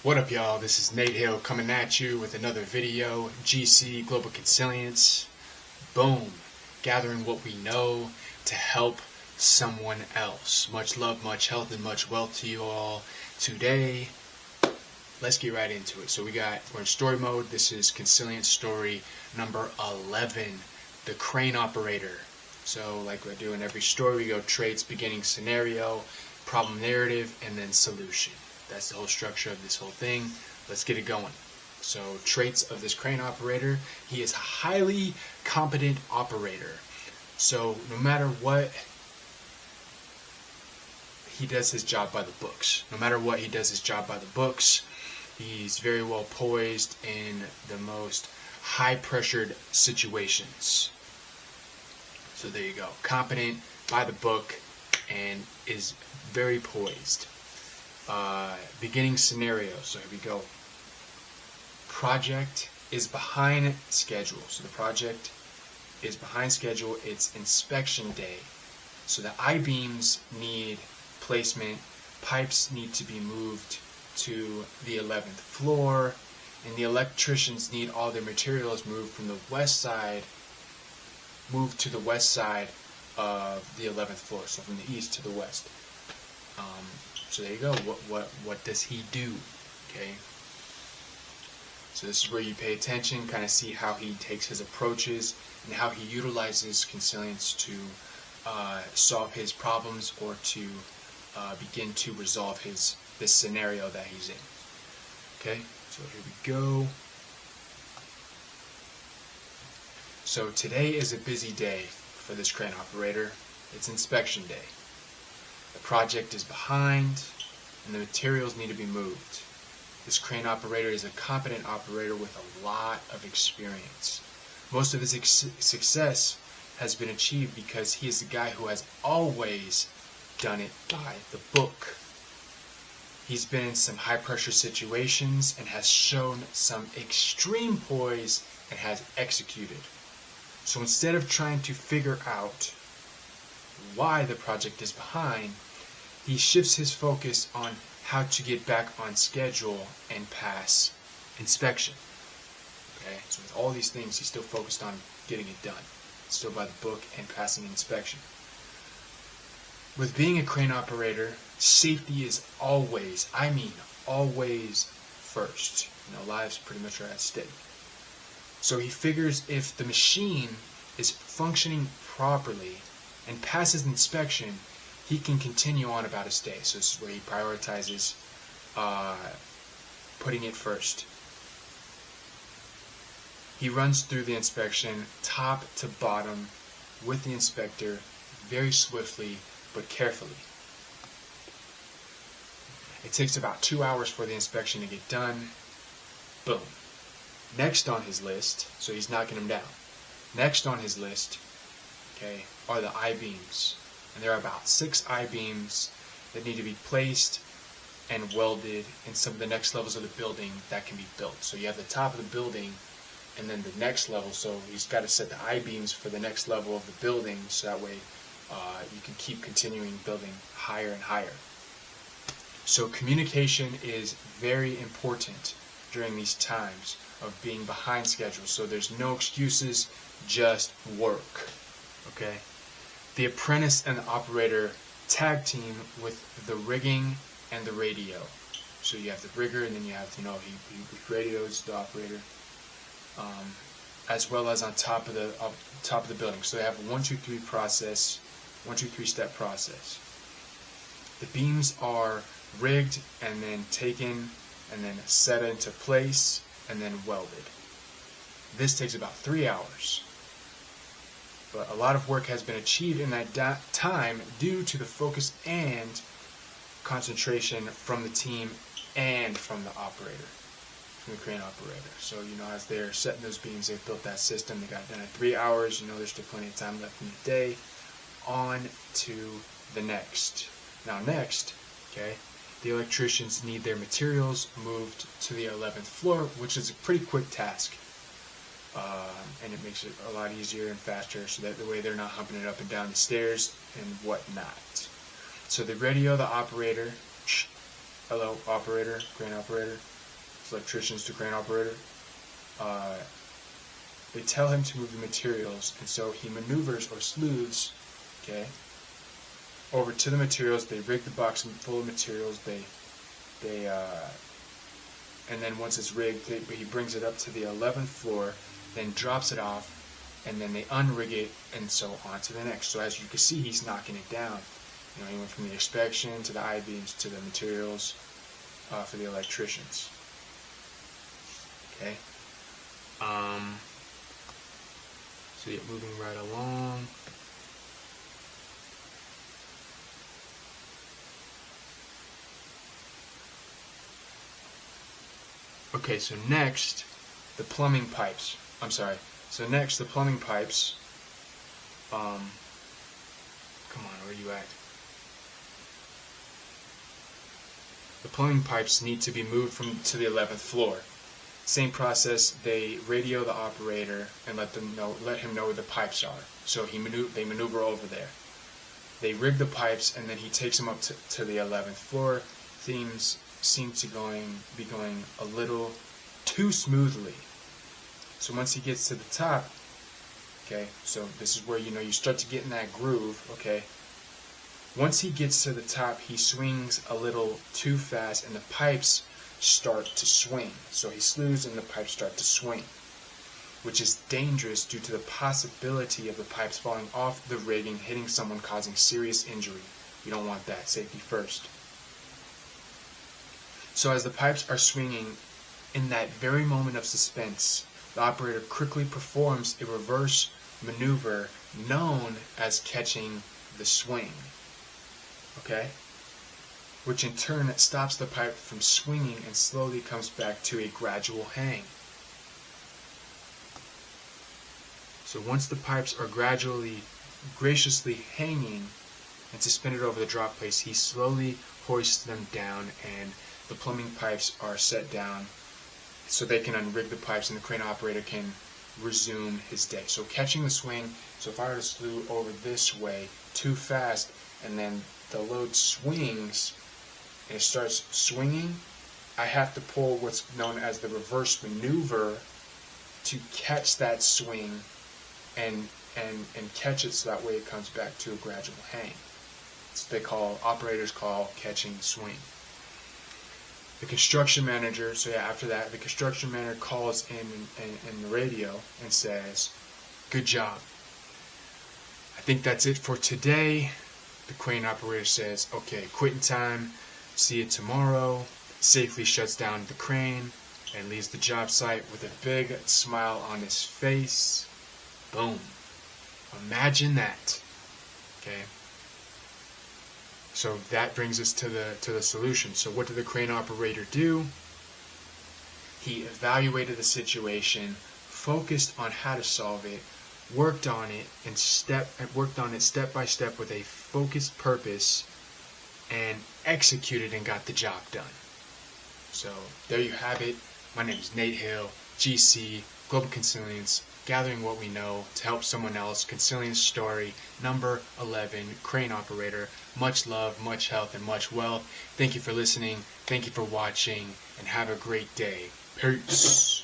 What up, y'all? This is Nate Hill coming at you with another video. GC Global Consilience. Boom. Gathering what we know to help someone else. Much love, much health, and much wealth to you all. Today, let's get right into it. So we're in story mode. This is Consilient story number 11, the crane operator. So like we do in every story, we go traits, beginning scenario, problem narrative, and then solution. That's the whole structure of this whole thing. Let's get it going. So traits of this crane operator: he is a highly competent operator. So no matter what, he does his job by the books. No matter what, he does his job by the books. He's very well poised in the most high-pressured situations. So there you go. Competent, by the book, and is very poised. Beginning scenario. So here we go. Project is behind schedule. So the project is behind schedule. It's inspection day. So the I-beams need placement. Pipes need to be moved to the 11th floor. And the electricians need all their materials moved from the west side, moved to the west side of the 11th floor. So from the east to the west. So there you go. What does he do? Okay. So this is where you pay attention, kind of see how he takes his approaches and how he utilizes Consilience to solve his problems or to begin to resolve this scenario that he's in. Okay. So here we go. So today is a busy day for this crane operator. It's inspection day. The project is behind, and the materials need to be moved. This crane operator is a competent operator with a lot of experience. Most of his success has been achieved because he is the guy who has always done it by the book. He's been in some high-pressure situations and has shown some extreme poise and has executed. So instead of trying to figure out why the project is behind, he shifts his focus on how to get back on schedule and pass inspection. Okay, so with all these things, he's still focused on getting it done, still by the book and passing inspection. With being a crane operator, safety is always, I mean always, first. Lives pretty much are at stake. So he figures if the machine is functioning properly and passes inspection, he can continue on about his day. So this is where he prioritizes putting it first. He runs through the inspection top to bottom with the inspector very swiftly but carefully. It takes about 2 hours for the inspection to get done. Boom. Next on his list, so he's knocking them down. Next on his list, okay, are the I-beams. And there are about 6 I-beams that need to be placed and welded in some of the next levels of the building that can be built. So you have the top of the building and then the next level. So he's got to set the I-beams for the next level of the building so that way you can keep continuing building higher and higher. So communication is very important during these times of being behind schedule. So there's no excuses, just work. Okay? The apprentice and the operator tag team with the rigging and the radio. So you have the rigger, and then you have, he radios the operator, as well as on top of the building. So they have a 1, 2, 3 process, 1, 2, 3 step process. The beams are rigged and then taken and then set into place and then welded. This takes about 3 hours. But a lot of work has been achieved in that time due to the focus and concentration from the team and from the operator, from the crane operator. So, as they're setting those beams, they've built that system. They got it done in 3 hours. There's still plenty of time left in the day. On to the next. Now next, okay, the electricians need their materials moved to the 11th floor, which is a pretty quick task. And it makes it a lot easier and faster so that the way they're not humping it up and down the stairs and whatnot. So they radio the operator. Hello, operator, crane operator. electricians to crane operator, they tell him to move the materials, and so he maneuvers or sleuths, okay, over to the materials. They rig the box full of materials. And then once it's rigged, he brings it up to the 11th floor, then drops it off, and then they unrig it, and so on to the next. So as you can see, he's knocking it down. You know, he went from the inspection to the I-beams to the materials for the electricians. Okay. So yeah, moving right along. Okay, so next, the plumbing pipes. So next, the plumbing pipes. Come on, where are you at? The plumbing pipes need to be moved to the 11th floor. Same process. They radio the operator and let him know where the pipes are. So they maneuver over there. They rig the pipes, and then he takes them up to the 11th floor. Things seem to be going a little too smoothly. So once he gets to the top, okay, so this is where you start to get in that groove, okay. Once he gets to the top, he swings a little too fast, and the pipes start to swing. So he slews, and the pipes start to swing, which is dangerous due to the possibility of the pipes falling off the rigging, hitting someone, causing serious injury. You don't want that. Safety first. So as the pipes are swinging, in that very moment of suspense, the operator quickly performs a reverse maneuver known as catching the swing. Okay? Which in turn stops the pipe from swinging and slowly comes back to a gradual hang. So once the pipes are graciously hanging and suspended over the drop place, he slowly hoists them down, and the plumbing pipes are set down so they can unrig the pipes, and the crane operator can resume his day. So catching the swing, so if I were to slew over this way too fast, and then the load swings, and it starts swinging, I have to pull what's known as the reverse maneuver to catch that swing and catch it so that way it comes back to a gradual hang. It's what operators call catching the swing. The construction manager, so yeah, after that, the construction manager calls in the radio and says, "Good job. I think that's it for today." The crane operator says, "Okay, quitting time. See you tomorrow." Safely shuts down the crane and leaves the job site with a big smile on his face. Boom. Imagine that. Okay. So that brings us to the solution. So what did the crane operator do? He evaluated the situation, focused on how to solve it, worked on it step by step with a focused purpose, and executed and got the job done. So there you have it. My name is Nate Hill, GC, Global Consilience, gathering what we know to help someone else. Consilience story number 11, crane operator. Much love, much health, and much wealth. Thank you for listening. Thank you for watching, and have a great day. Peace.